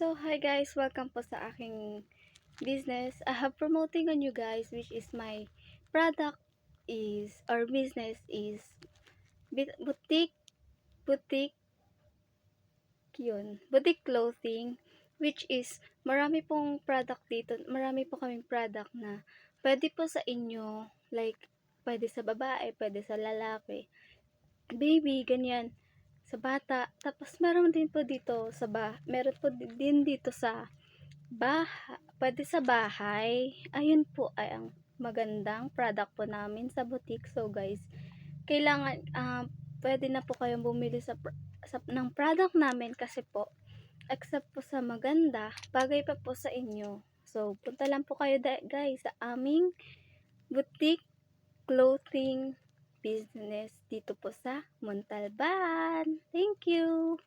So, hi guys, welcome po sa aking business. I have promoting on you guys, which is my product is, or business is, boutique, boutique, boutique clothing, which is, marami pong product dito, marami po kaming product na, pwede po sa inyo, like, pwede sa babae, pwede sa lalaki, baby, ganyan, sa bata. Tapos, meron din po dito meron po din dito sa pwede sa bahay. Ayun po ay ang magandang product po namin sa boutique. So guys, kailangan pwede na po kayong bumili ng product namin kasi po except po sa maganda, bagay pa po sa inyo. So punta lang po kayo guys sa aming boutique clothing business dito po sa Montalban. Thank you!